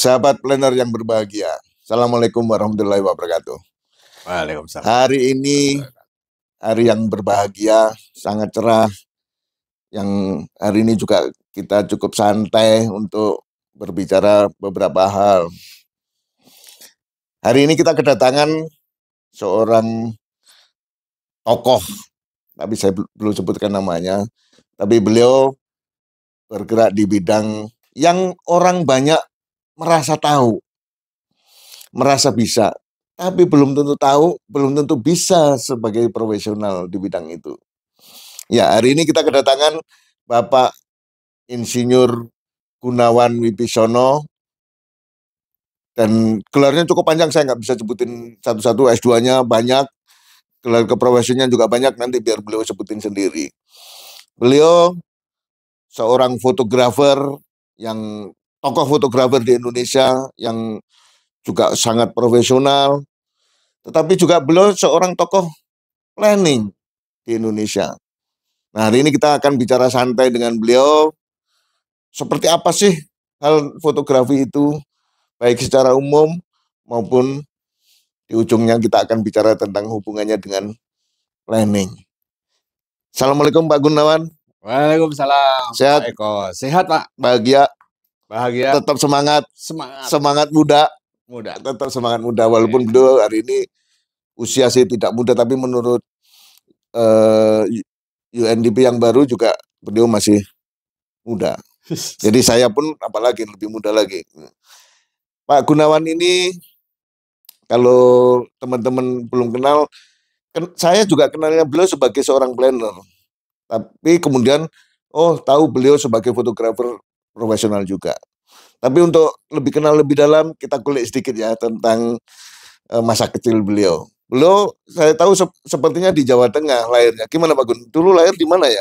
Sahabat planner yang berbahagia. Assalamualaikum warahmatullahi wabarakatuh. Waalaikumsalam. Hari ini hari yang berbahagia, sangat cerah. Yang hari ini juga kita cukup santai untuk berbicara beberapa hal. Hari ini kita kedatangan seorang tokoh, tapi saya belum sebutkan namanya. Tapi beliau bergerak di bidang yang orang banyak merasa tahu, merasa bisa, tapi belum tentu tahu, belum tentu bisa sebagai profesional di bidang itu. Ya, hari ini kita kedatangan Bapak Insinyur Gunawan Wibisono, dan gelarnya cukup panjang, saya nggak bisa sebutin satu-satu. S2-nya banyak, gelar keprofesinya juga banyak, nanti biar beliau sebutin sendiri. Beliau seorang fotografer, yang tokoh fotografer di Indonesia yang juga sangat profesional, tetapi juga beliau seorang tokoh planning di Indonesia. Nah, hari ini kita akan bicara santai dengan beliau, seperti apa sih hal fotografi itu, baik secara umum maupun di ujungnya kita akan bicara tentang hubungannya dengan planning. Assalamualaikum Pak Gunawan. Waalaikumsalam. Sehat? Pak Eko. Sehat Pak. Bahagia? Bahagia. Tetap semangat? Semangat. Semangat muda? Muda. Tetap semangat muda, walaupun beliau hari ini usia sih tidak muda, tapi menurut UNDP yang baru juga beliau masih muda. Jadi saya pun apalagi lebih muda lagi. Pak Gunawan ini, kalau teman-teman belum kenal, saya juga kenalnya beliau sebagai seorang planner. Tapi kemudian, tahu beliau sebagai fotografer profesional juga. Tapi untuk lebih kenal lebih dalam, kita kulik sedikit ya tentang masa kecil beliau. Beliau saya tahu sepertinya di Jawa Tengah lahirnya. Gimana Pak Gun? Dulu lahir di mana ya?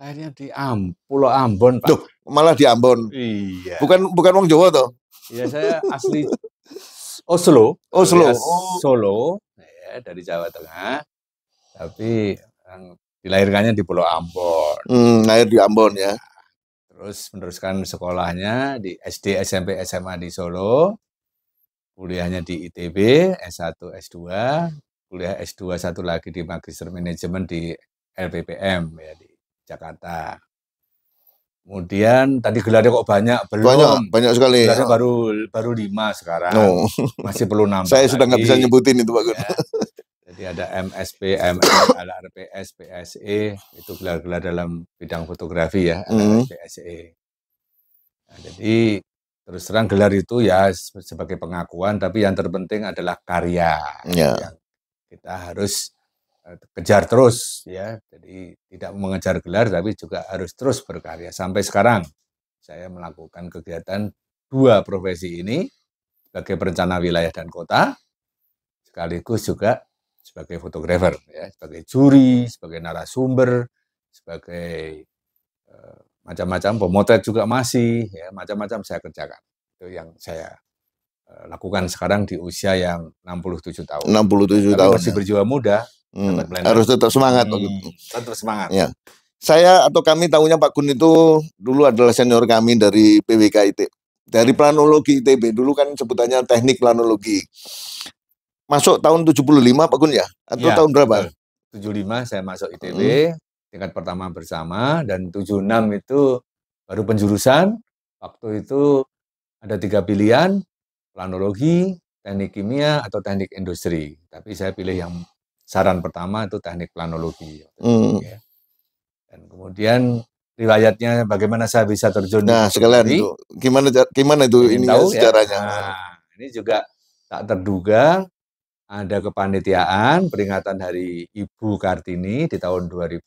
Lahirnya di Pulau Ambon Pak. Duh, malah di Ambon. Iya. Bukan wong Jawa toh? Iya, saya asli Oslo. Oslo. Solo, ya, dari Jawa Tengah. Tapi dilahirkannya di Pulau Ambon. Lahir di Ambon ya. Terus meneruskan sekolahnya di SD, SMP, SMA di Solo. Kuliahnya di ITB, S1, S2. Kuliah S2 satu lagi di Magister Manajemen di LPPM ya, di Jakarta. Kemudian tadi gelarnya kok banyak, belum. Banyak sekali. Gelarnya baru 5 sekarang. Masih perlu nambah. Saya sudah nggak bisa nyebutin itu Pak Gun. Ya. Jadi ada MSP, MS, LRPS, PSE, itu gelar-gelar dalam bidang fotografi ya, LRPS, PSE. Nah, jadi terus terang gelar itu ya sebagai pengakuan, tapi yang terpenting adalah karya. Ya. Yang kita harus kejar terus ya. Jadi tidak mengejar gelar tapi juga harus terus berkarya. Sampai sekarang saya melakukan kegiatan 2 profesi ini sebagai perencana wilayah dan kota, sekaligus juga sebagai fotografer ya, sebagai juri, sebagai narasumber, sebagai macam-macam, pemotret juga masih ya, macam-macam saya kerjakan. Itu yang saya lakukan sekarang di usia yang 67 tahun. 67 tapi tahun. Masih berjiwa muda. Harus tetap semangat Pak Gun. Tetap semangat. Ya. Saya atau kami tahunya Pak Gun itu dulu adalah senior kami dari PWK ITB. Dari planologi ITB, dulu kan sebutannya teknik planologi. Masuk tahun 75 Pak Gun ya? Atau ya, tahun berapa? 75 saya masuk ITB, tingkat pertama bersama, dan 76 itu baru penjurusan. Waktu itu ada 3 pilihan, planologi, teknik kimia, atau teknik industri. Tapi saya pilih yang saran pertama itu teknik planologi. Ya. Dan kemudian riwayatnya bagaimana saya bisa terjun. Nah, sekalian itu. Gimana itu ini tahu, sejarahnya? Ya? Nah, ini juga tak terduga ada kepanitiaan peringatan Hari Ibu Kartini di tahun 76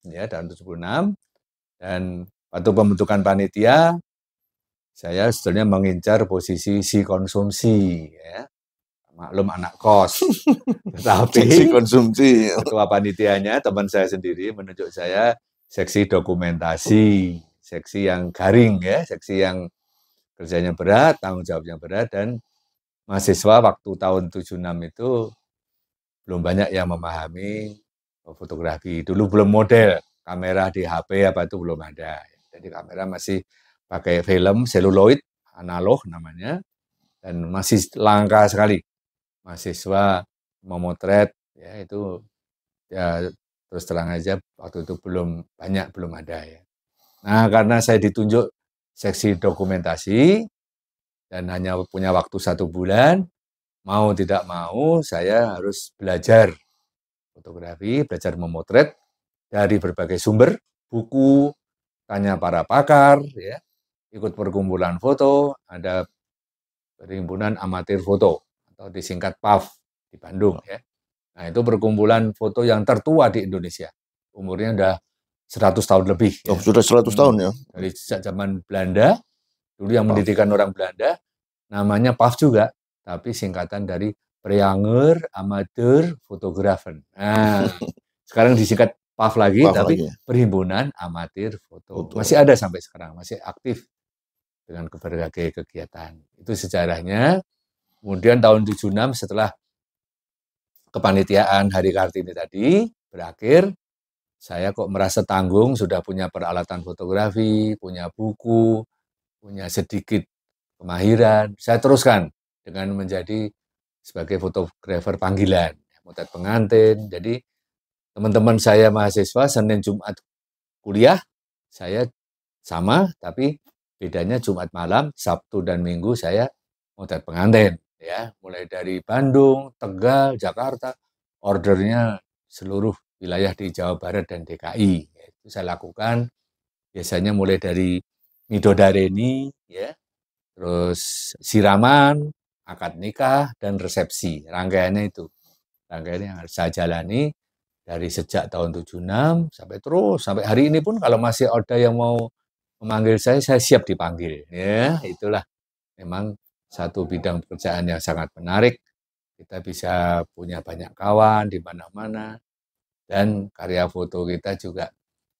ya, tahun 76. Dan waktu pembentukan panitia saya sebetulnya mengincar posisi si konsumsi ya. Maklum anak kos. Tetapi si konsumsi. Ketua panitianya teman saya sendiri menunjuk saya seksi dokumentasi, seksi yang garing ya, seksi yang kerjanya berat, tanggung jawabnya berat, dan mahasiswa waktu tahun 76 itu belum banyak yang memahami fotografi. Dulu belum model, kamera di HP apa itu belum ada. Jadi kamera masih pakai film seluloid analog namanya, dan masih langka sekali mahasiswa memotret, ya itu ya terus terang aja waktu itu belum ada ya. Nah, karena saya ditunjuk seksi dokumentasi dan hanya punya waktu 1 bulan, mau tidak mau saya harus belajar fotografi, belajar memotret dari berbagai sumber, buku, tanya para pakar, ya, ikut perkumpulan foto, ada Perhimpunan Amatir Foto atau disingkat PAF di Bandung, ya. Nah, itu perkumpulan foto yang tertua di Indonesia. Umurnya udah 100 tahun lebih. Oh, Ya. sudah 100 tahun ya? Dari sejak zaman Belanda, dulu yang PAF. mendirikan orang Belanda, namanya PAF juga, tapi singkatan dari Preanger Amateur Fotografen. Nah, sekarang disingkat PAF lagi, PAF tapi lagi. Perhimpunan Amatir Foto. Foto. Masih ada sampai sekarang, masih aktif dengan berbagai kegiatan. Itu sejarahnya. Kemudian tahun 76 setelah kepanitiaan Hari Kartini tadi berakhir, saya kok merasa tanggung, sudah punya peralatan fotografi, punya buku, punya sedikit kemahiran. Saya teruskan dengan menjadi sebagai fotografer panggilan, motret pengantin. Jadi teman-teman saya mahasiswa Senin Jumat kuliah, saya sama, tapi bedanya Jumat malam, Sabtu dan Minggu saya motret pengantin. Ya, mulai dari Bandung, Tegal, Jakarta, ordernya seluruh wilayah di Jawa Barat dan DKI. Itu saya lakukan biasanya mulai dari midodareni, ya, terus siraman, akad nikah, dan resepsi. Rangkaiannya itu. Rangkaiannya yang harus saya jalani dari sejak tahun 76 sampai hari ini pun kalau masih ada yang mau memanggil saya siap dipanggil. Ya, itulah memang satu bidang pekerjaan yang sangat menarik. Kita bisa punya banyak kawan di mana-mana, dan karya foto kita juga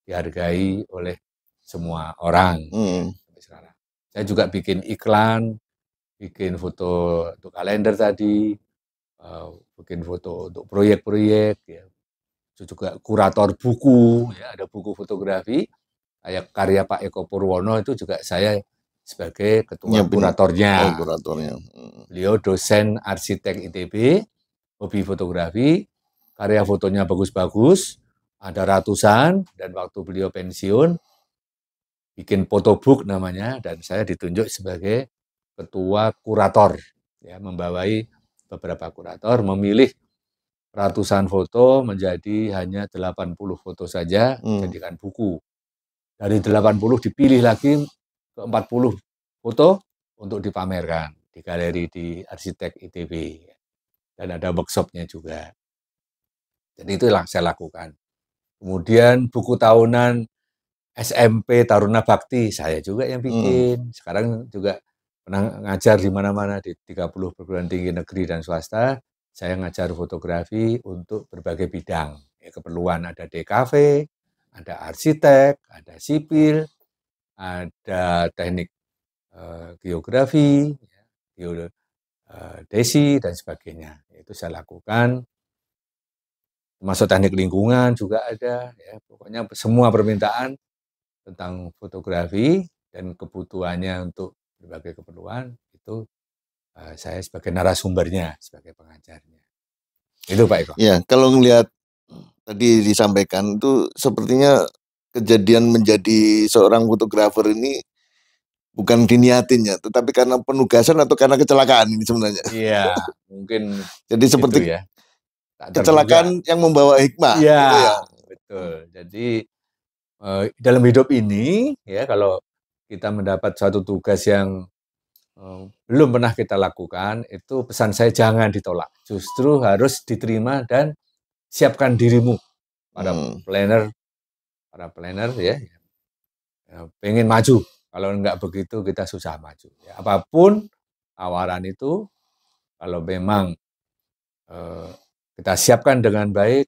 dihargai oleh semua orang. Sampai sekarang. Saya juga bikin iklan, bikin foto untuk kalender tadi, bikin foto untuk proyek-proyek, ya. Itu juga kurator buku, ya, ada buku fotografi, kayak karya Pak Eko Purwono itu juga saya sebagai ketua kuratornya. Oh, kuratornya. Beliau dosen arsitek ITB, hobi fotografi, karya fotonya bagus-bagus, ada ratusan, dan waktu beliau pensiun, bikin fotobook namanya, dan saya ditunjuk sebagai ketua kurator, ya, membawai beberapa kurator, memilih ratusan foto menjadi hanya 80 foto saja, jadikan buku. Dari 80 dipilih lagi ke 40 foto untuk dipamerkan di galeri di Arsitek ITB. Dan ada workshopnya juga. Jadi itu yang saya lakukan. Kemudian buku tahunan SMP Taruna Bakti, saya juga yang bikin. Sekarang juga pernah ngajar di mana-mana, di 30 perguruan tinggi negeri dan swasta. Saya ngajar fotografi untuk berbagai bidang. Ya, keperluan ada DKV, ada arsitek, ada sipil, ada teknik geografi, geodesi, dan sebagainya. Itu saya lakukan. Termasuk teknik lingkungan juga ada. Ya, pokoknya semua permintaan tentang fotografi dan kebutuhannya untuk berbagai keperluan, itu saya sebagai narasumbernya, sebagai pengajarnya. Itu Pak Eko. Ya, kalau ngelihat tadi disampaikan itu sepertinya kejadian menjadi seorang fotografer ini bukan diniatin ya, tetapi karena penugasan atau karena kecelakaan ini sebenarnya. Iya, mungkin. Jadi seperti ya, kecelakaan yang membawa hikmah. Iya, gitu ya. Betul. Jadi dalam hidup ini, ya, kalau kita mendapat suatu tugas yang belum pernah kita lakukan, itu pesan saya jangan ditolak. Justru harus diterima dan siapkan dirimu. Para planner, ya, pengen maju. Kalau enggak begitu kita susah maju. Ya, apapun tawaran itu, kalau memang kita siapkan dengan baik,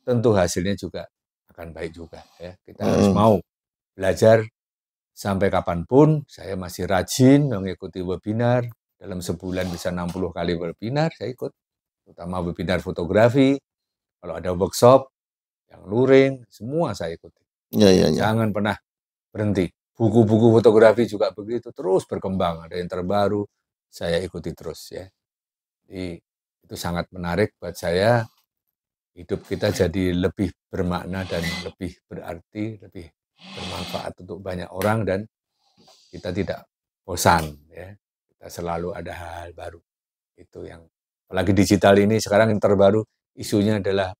tentu hasilnya juga akan baik juga. Ya. Kita harus mau belajar. Sampai kapanpun saya masih rajin mengikuti webinar. Dalam sebulan bisa 60 kali webinar saya ikut. Terutama webinar fotografi. Kalau ada workshop, yang luring, semua saya ikuti. Ya. Jangan pernah berhenti. buku-buku fotografi juga begitu, terus berkembang, ada yang terbaru, saya ikuti terus ya. Jadi itu sangat menarik buat saya, hidup kita jadi lebih bermakna dan lebih berarti, lebih bermanfaat untuk banyak orang dan kita tidak bosan ya. Kita selalu ada hal-hal baru. Itu yang apalagi digital ini sekarang yang terbaru isunya adalah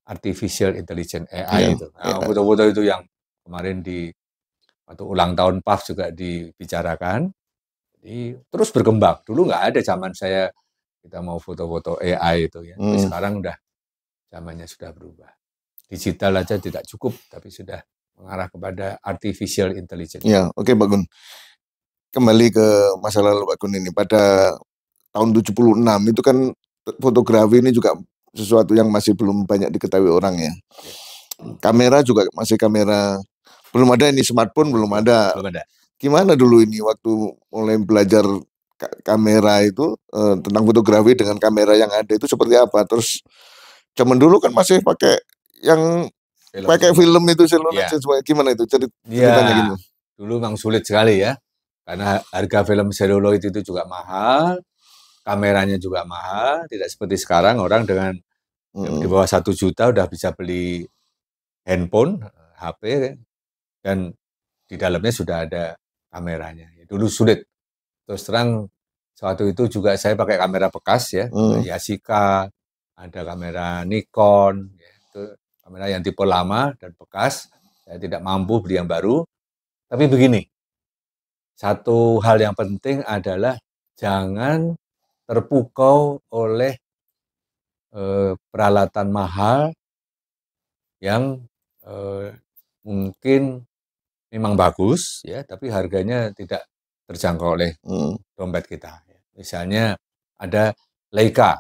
artificial intelligence AI itu. Nah, foto-foto itu yang kemarin di waktu ulang tahun PAF juga dibicarakan. Jadi terus berkembang. Dulu nggak ada zaman saya kita mau foto-foto AI itu ya. Tapi sekarang udah zamannya sudah berubah. Digital aja tidak cukup, tapi sudah mengarah kepada artificial intelligence. Ya, oke Pak Gun. Kembali ke masa lalu Pak Gun ini. Pada tahun 76 itu kan fotografi ini juga sesuatu yang masih belum banyak diketahui orang ya. Kamera juga masih kamera, belum ada ini smartphone belum ada. Belum ada. Gimana dulu ini waktu mulai belajar kamera itu tentang fotografi dengan kamera yang ada itu seperti apa? Terus zaman dulu kan masih pakai yang pakai film itu seluler, gimana itu ceritanya gitu? Dulu memang sulit sekali ya, karena harga film seluloid itu juga mahal, kameranya juga mahal, tidak seperti sekarang orang dengan di bawah 1 juta udah bisa beli handphone, HP, dan di dalamnya sudah ada kameranya. Dulu sulit. Terus terang, waktu itu juga saya pakai kamera bekas ya, Yashica, ada kamera Nikon, ya, itu kamera yang tipe lama dan bekas. Saya tidak mampu beli yang baru. Tapi begini, satu hal yang penting adalah jangan terpukau oleh peralatan mahal yang mungkin memang bagus ya, tapi harganya tidak terjangkau oleh dompet kita. Misalnya ada Leica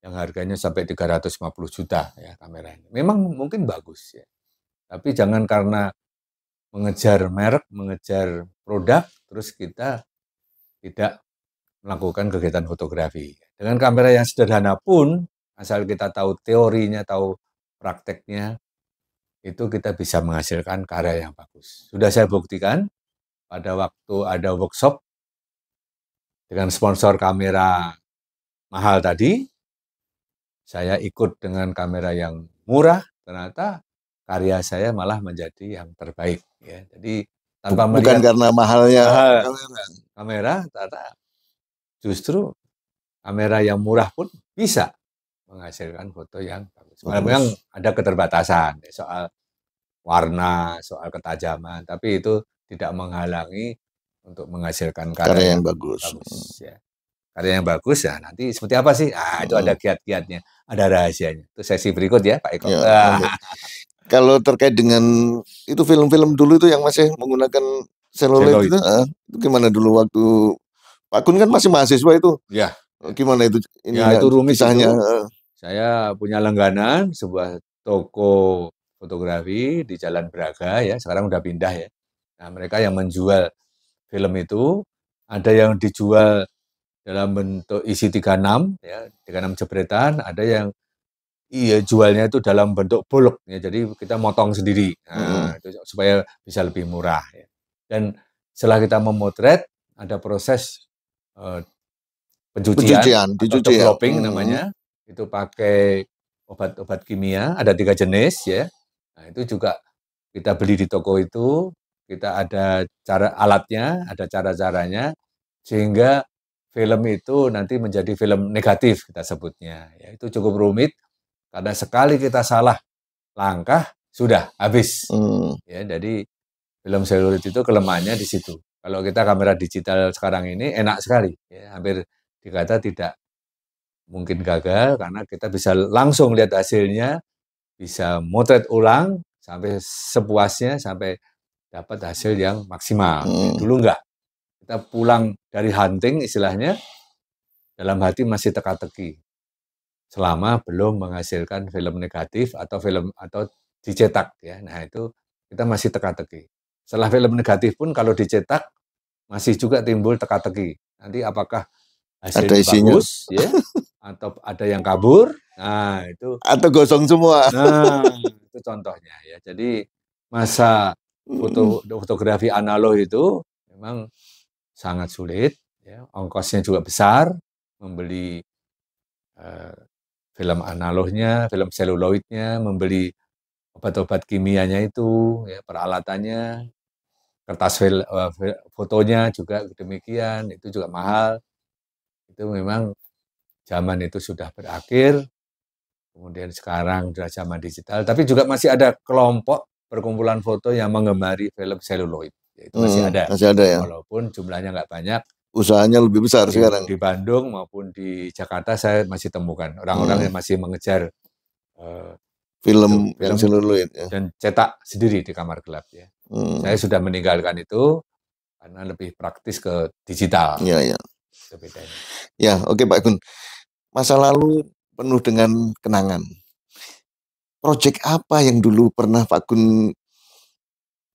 yang harganya sampai 350 juta ya kameranya. Memang mungkin bagus ya. Tapi jangan karena mengejar merek, mengejar produk, terus kita tidak melakukan kegiatan fotografi. Dengan kamera yang sederhana pun, asal kita tahu teorinya, tahu prakteknya, itu kita bisa menghasilkan karya yang bagus. Sudah saya buktikan pada waktu ada workshop dengan sponsor kamera mahal tadi, saya ikut dengan kamera yang murah, ternyata karya saya malah menjadi yang terbaik. Ya. Jadi tanpa bukan karena mahalnya kamera, ternyata justru kamera yang murah pun bisa menghasilkan foto yang bagus. Memang ada keterbatasan soal warna, soal ketajaman, tapi itu tidak menghalangi untuk menghasilkan karya yang bagus. Ya. Karya yang bagus ya nanti seperti apa sih? Itu ada kiat-kiatnya, ada rahasianya. Itu sesi berikut ya Pak Eko. Ya, kalau terkait dengan itu film-film dulu itu yang masih menggunakan seluloid itu gimana dulu waktu Pak Gun kan masih mahasiswa itu? Ya. Gimana itu? Itu rumit kisahnya. Saya punya langganan sebuah toko fotografi di Jalan Braga ya, sekarang udah pindah ya. Nah, mereka yang menjual film itu ada yang dijual dalam bentuk isi 36 ya, 36 jepretan, ada yang jualnya itu dalam bentuk bulk ya, jadi kita motong sendiri. Nah, itu supaya bisa lebih murah ya. Dan setelah kita memotret ada proses pencucian atau developing namanya. Itu pakai obat-obat kimia, ada 3 jenis ya. Nah, itu juga kita beli di toko itu, kita ada cara alatnya, ada cara-caranya, sehingga film itu nanti menjadi film negatif kita sebutnya. Ya, itu cukup rumit, karena sekali kita salah langkah, sudah habis. Ya, jadi film seluloid itu kelemahannya di situ. Kalau kita kamera digital sekarang ini enak sekali, ya, hampir dikata tidak mungkin gagal karena kita bisa langsung lihat hasilnya, bisa motret ulang sampai sepuasnya, sampai dapat hasil yang maksimal. Dulu enggak. Kita pulang dari hunting istilahnya, dalam hati masih teka-teki. Selama belum menghasilkan film negatif atau film atau dicetak ya. Nah, itu kita masih teka-teki. Setelah film negatif pun kalau dicetak masih juga timbul teka-teki. Nanti apakah hasilnya bagus ya atau ada yang kabur? Nah, itu atau gosong semua. Nah, itu contohnya ya. Jadi masa fotografi analog itu memang sangat sulit, ya. Ongkosnya juga besar, membeli film analognya, film seluloidnya, membeli obat-obat kimianya itu, ya, peralatannya, kertas fotonya juga demikian, itu juga mahal. Itu memang zaman itu sudah berakhir, kemudian sekarang sudah zaman digital, tapi juga masih ada kelompok perkumpulan foto yang menggemari film seluloid. Itu masih ada, masih ada ya. walaupun jumlahnya nggak banyak. Usahanya lebih besar sekarang. Di Bandung maupun di Jakarta saya masih temukan orang-orang yang masih mengejar film yang seluloid ya. Dan cetak sendiri di kamar gelap ya. Saya sudah meninggalkan itu karena lebih praktis ke digital. Iya, iya. Itu bedanya. Ya, oke Pak Gun. Masa lalu penuh dengan kenangan. Proyek apa yang dulu pernah Pak Gun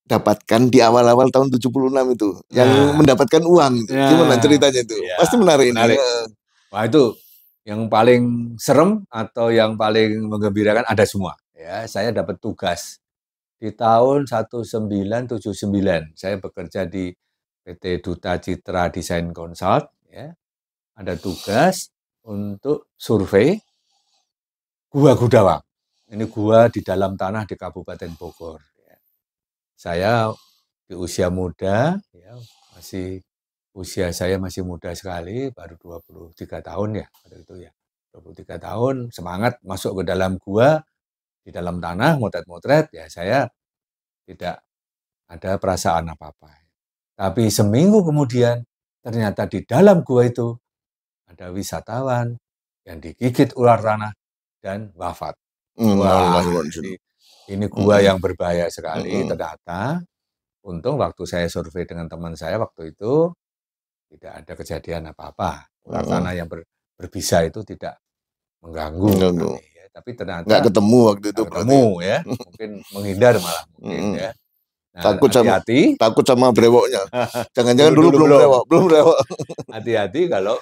dapatkan di awal-awal tahun 76 itu, yang mendapatkan uang, gimana ceritanya itu? Ya, pasti menarik. Ini. Wah, itu yang paling serem atau yang paling menggembirakan ada semua. Ya, saya dapat tugas di tahun 1979. Saya bekerja di PT Duta Citra Design Consult. Ya, ada tugas untuk survei Gua Gudawang. Ini gua di dalam tanah di Kabupaten Bogor. Saya di usia muda, ya, usia saya masih muda sekali, baru 23 tahun ya, pada itu ya. 23 tahun, semangat masuk ke dalam gua, di dalam tanah, motret-motret, ya saya tidak ada perasaan apa-apa. Tapi seminggu kemudian, ternyata di dalam gua itu ada wisatawan yang digigit ular tanah dan wafat. Wah, ini gua yang berbahaya sekali, ternyata. Untung waktu saya survei dengan teman saya waktu itu tidak ada kejadian apa-apa. Ular tanah yang berbisa itu tidak mengganggu kami, ya. Tapi ternyata nggak ketemu waktu itu. Ketemu ya, mungkin menghindar malah mungkin ya. Nah, takut sama brewoknya. Jangan-jangan dulu belum brewok. Hati-hati kalau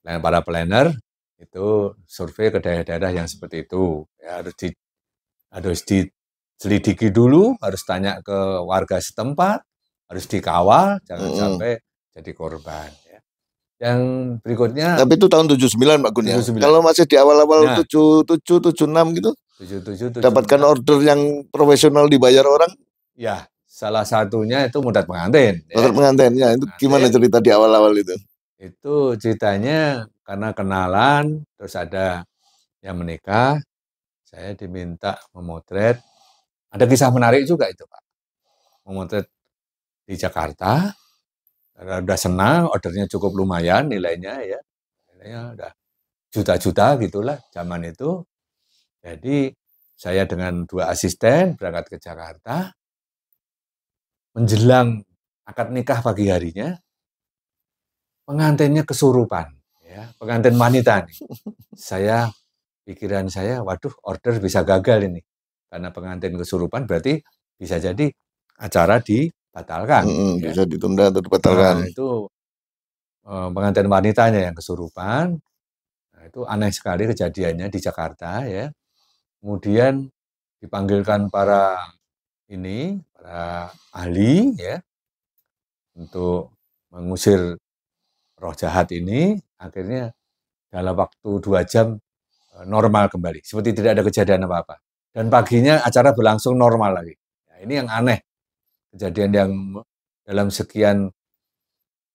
para planner itu survei ke daerah-daerah yang seperti itu. Ya, harus diselidiki dulu, harus tanya ke warga setempat, harus dikawal, jangan sampai jadi korban. Ya. Yang berikutnya. Tapi itu tahun 79 Pak Gun ya. Kalau masih di awal-awal 77, 76 gitu, 77, dapatkan order yang profesional dibayar orang? Ya, salah satunya itu motret pengantin. Motret pengantin, ya. Itu gimana cerita di awal-awal itu? Itu ceritanya karena kenalan, terus ada yang menikah, saya diminta memotret. Ada kisah menarik juga itu, Pak. Memotret di Jakarta, udah senang, ordernya cukup lumayan nilainya ya. Nilainya udah juta-juta gitulah zaman itu. Jadi saya dengan 2 asisten berangkat ke Jakarta. Menjelang akad nikah pagi harinya, pengantinnya kesurupan. Ya, pengantin wanita nih. Pikiran saya, waduh order bisa gagal ini. Karena pengantin kesurupan berarti bisa jadi acara dibatalkan. Bisa ditunda atau dibatalkan. Nah, itu pengantin wanitanya yang kesurupan. Nah, itu aneh sekali kejadiannya di Jakarta ya. Kemudian dipanggilkan para ahli ya untuk mengusir roh jahat ini. Akhirnya dalam waktu 2 jam normal kembali, seperti tidak ada kejadian apa-apa. Dan paginya acara berlangsung normal lagi. Nah, ini yang aneh, kejadian yang dalam sekian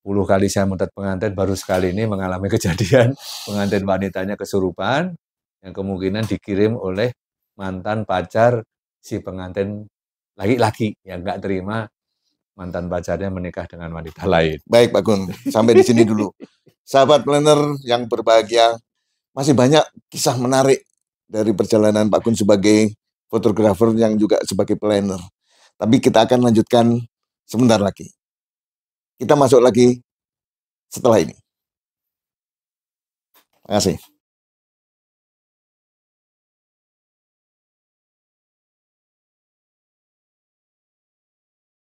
puluh kali saya motret pengantin, baru sekali ini mengalami kejadian pengantin wanitanya kesurupan, yang kemungkinan dikirim oleh mantan pacar si pengantin laki-laki yang nggak terima mantan pacarnya menikah dengan wanita lain. Baik Pak Gun, sampai di sini dulu. Sahabat planner yang berbahagia, masih banyak kisah menarik dari perjalanan Pak Gun sebagai fotografer yang juga sebagai planner. Tapi kita akan lanjutkan sebentar lagi. Kita masuk lagi setelah ini. Terima kasih.